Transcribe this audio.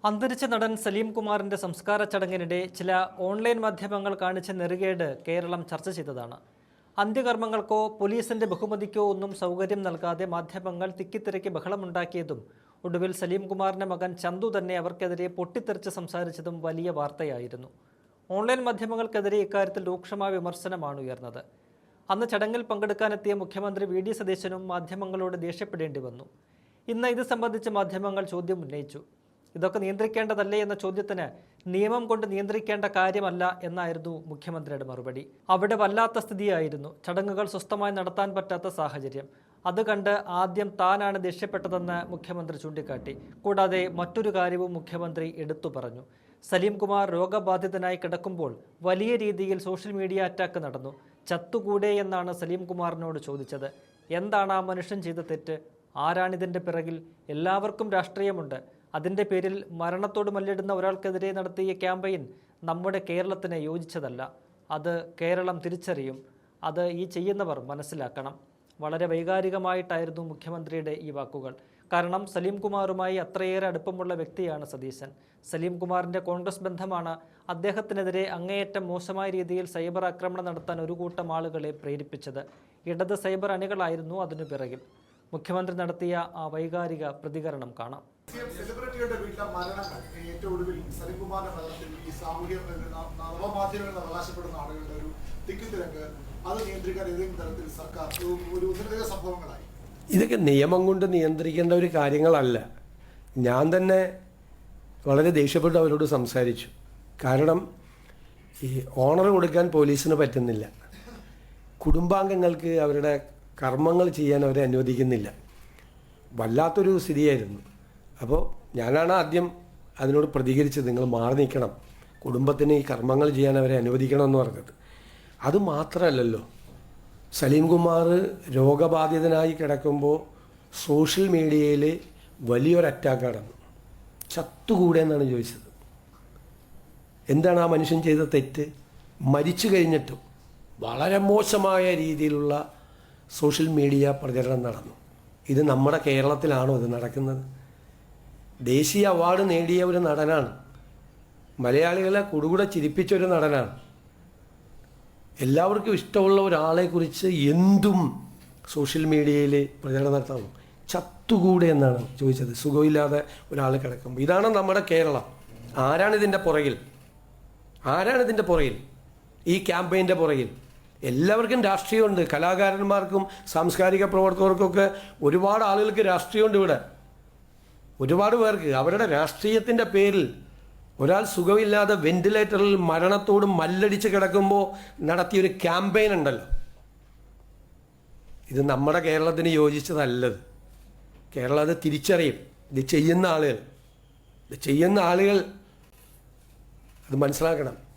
അന്തരിച്ച നടൻ സലീം കുമാറിന്റെ സംസ്കാര ചടങ്ങിനിടെ ചില ഓൺലൈൻ മാധ്യമങ്ങൾ കാണിച്ച നെറുകേട് കേരളം ചർച്ച ചെയ്തതാണ്. അന്ത്യകർമ്മങ്ങൾക്കോ പോലീസിന്റെ ബഹുമതിക്കോ ഒന്നും സൗകര്യം നൽകാതെ മാധ്യമങ്ങൾ തിക്കിത്തിരക്കി ബഹളമുണ്ടാക്കിയതും ഒടുവിൽ സലീം കുമാറിന്റെ മകൻ ചന്തു തന്നെ അവർക്കെതിരെ പൊട്ടിത്തെറിച്ച് സംസാരിച്ചതും വലിയ വാർത്തയായിരുന്നു. ഓൺലൈൻ മാധ്യമങ്ങൾക്കെതിരെ ഇക്കാര്യത്തിൽ രൂക്ഷമായ വിമർശനമാണ് ഉയർന്നത്. അന്ന് ചടങ്ങിൽ പങ്കെടുക്കാനെത്തിയ മുഖ്യമന്ത്രി വി ഡി സതീശനും മാധ്യമങ്ങളോട് ദേഷ്യപ്പെടേണ്ടി വന്നു. ഇന്ന് ഇത് സംബന്ധിച്ച് മാധ്യമങ്ങൾ ചോദ്യം ഉന്നയിച്ചു. ഇതൊക്കെ നിയന്ത്രിക്കേണ്ടതല്ലേ എന്ന ചോദ്യത്തിന് നിയമം കൊണ്ട് നിയന്ത്രിക്കേണ്ട കാര്യമല്ല എന്നായിരുന്നു മുഖ്യമന്ത്രിയുടെ മറുപടി. അവിടെ വല്ലാത്ത സ്ഥിതിയായിരുന്നു. ചടങ്ങുകൾ സ്വസ്ഥമായി നടത്താൻ പറ്റാത്ത സാഹചര്യം. അത് കണ്ട് ആദ്യം താനാണ് ദേഷ്യപ്പെട്ടതെന്ന് മുഖ്യമന്ത്രി ചൂണ്ടിക്കാട്ടി. കൂടാതെ മറ്റൊരു കാര്യവും മുഖ്യമന്ത്രി എടുത്തു പറഞ്ഞു. സലീം കുമാർ രോഗബാധിതനായി കിടക്കുമ്പോൾ വലിയ രീതിയിൽ സോഷ്യൽ മീഡിയ അറ്റാക്ക് നടന്നു. ചത്തുകൂടെ എന്നാണ് സലീം കുമാറിനോട് ചോദിച്ചത്. എന്താണ് ആ മനുഷ്യൻ ചെയ്ത തെറ്റ്? ആരാണിതിൻ്റെ പിറകിൽ? എല്ലാവർക്കും രാഷ്ട്രീയമുണ്ട്. അതിൻ്റെ പേരിൽ മരണത്തോട് മല്ലിടുന്ന ഒരാൾക്കെതിരെ നടത്തിയ ക്യാമ്പയിൻ നമ്മുടെ കേരളത്തിന് യോജിച്ചതല്ല. അത് കേരളം തിരിച്ചറിയും. അത് ഈ ചെയ്യുന്നവർ മനസ്സിലാക്കണം. വളരെ വൈകാരികമായിട്ടായിരുന്നു മുഖ്യമന്ത്രിയുടെ ഈ വാക്കുകൾ. കാരണം സലീം കുമാറുമായി അത്രയേറെ അടുപ്പമുള്ള വ്യക്തിയാണ് സതീശൻ. സലീം കുമാറിൻ്റെ കോൺഗ്രസ് ബന്ധമാണ് അദ്ദേഹത്തിനെതിരെ അങ്ങേയറ്റം മോശമായ രീതിയിൽ സൈബർ ആക്രമണം നടത്താൻ ഒരു കൂട്ടം ആളുകളെ പ്രേരിപ്പിച്ചത്. ഇടത് സൈബർ അണികളായിരുന്നു അതിനു പിറകിൽ. മുഖ്യമന്ത്രി നടത്തിയ ആ വൈകാരിക പ്രതികരണം കാണാം. സെലിബ്രിറ്റിയുടെ വീട്ടിലെ മരണങ്ങൾ ഏറ്റവും ഒടുവിൽ സലീം കുമാറിന്റെ മരണത്തിൽ ഈ സാമൂഹ്യ നവമാധ്യമങ്ങൾ അവകാശപ്പെടുന്ന ആളുകളുടെ ഒരു തിക്കുതിരക്ക് അത് നിയന്ത്രിക്കാൻ ഏതെങ്കിലും തരത്തിൽ സർക്കാർ ഒരു ഉന്നത സംഭവങ്ങളായി. ഇതൊക്കെ നിയമം കൊണ്ട് നിയന്ത്രിക്കേണ്ട ഒരു കാര്യങ്ങളല്ല. ഞാൻ തന്നെ വളരെ ദേഷ്യപ്പെട്ട് അവരോട് സംസാരിച്ചു. കാരണം ഈ ഓണർ കൊടുക്കാൻ പോലീസിന് പറ്റുന്നില്ല. കുടുംബാംഗങ്ങൾക്ക് അവരുടെ കർമ്മങ്ങൾ ചെയ്യാൻ അവരെ അനുവദിക്കുന്നില്ല. വല്ലാത്തൊരു സ്ഥിതിയായിരുന്നു. അപ്പോൾ ഞാനാണ് ആദ്യം അതിനോട് പ്രതികരിച്ചത്. നിങ്ങൾ മാറി നിൽക്കണം, കുടുംബത്തിന് ഈ കർമ്മങ്ങൾ ചെയ്യാൻ അവരെ അനുവദിക്കണമെന്ന് പറഞ്ഞത്. അതുമാത്രമല്ലല്ലോ, സലീം കുമാർ രോഗബാധിതനായി കിടക്കുമ്പോൾ സോഷ്യൽ മീഡിയയിൽ വലിയൊരു അറ്റാക്ക് നടന്നു. ചത്തുകൂടെ എന്നാണ് ചോദിച്ചത്. എന്താണ് ആ മനുഷ്യൻ ചെയ്ത തെറ്റ്? മരിച്ചു കഴിഞ്ഞിട്ടും വളരെ മോശമായ രീതിയിലുള്ള സോഷ്യൽ മീഡിയ പ്രചരണം നടന്നു. ഇത് നമ്മുടെ കേരളത്തിലാണോ ഇത് നടക്കുന്നത്? ദേശീയ അവാർഡ് നേടിയ ഒരു നടനാണ്. മലയാളികളെ കുടുകൂടെ ചിരിപ്പിച്ചൊരു നടനാണ്. എല്ലാവർക്കും ഇഷ്ടമുള്ള ഒരാളെക്കുറിച്ച് എന്തും സോഷ്യൽ മീഡിയയിൽ പ്രചരണം നടത്താം. ചത്തുകൂടെ എന്നാണ് ചോദിച്ചത്. സുഖമില്ലാതെ ഒരാൾ കിടക്കുമ്പോൾ. ഇതാണ് നമ്മുടെ കേരളം. ആരാണിതിൻ്റെ പുറകിൽ? ആരാണിതിൻ്റെ പുറകിൽ? ഈ ക്യാമ്പയിൻ്റെ പുറകിൽ എല്ലാവർക്കും രാഷ്ട്രീയമുണ്ട്. കലാകാരന്മാർക്കും സാംസ്കാരിക പ്രവർത്തകർക്കൊക്കെ ഒരുപാട് ആളുകൾക്ക് രാഷ്ട്രീയമുണ്ട് ഇവിടെ. ഒരുപാട് പേർക്ക് അവരുടെ രാഷ്ട്രീയത്തിൻ്റെ പേരിൽ ഒരാൾ സുഖമില്ലാതെ വെന്റിലേറ്ററിൽ മരണത്തോട് മല്ലടിച്ച് കിടക്കുമ്പോൾ നടത്തിയൊരു ക്യാമ്പയിൻ ഉണ്ടല്ലോ, ഇത് നമ്മുടെ കേരളത്തിന് യോജിച്ചതല്ലത്. കേരളം അത് തിരിച്ചറിയും. ഇത് ചെയ്യുന്ന ആളുകൾ അത് മനസ്സിലാക്കണം.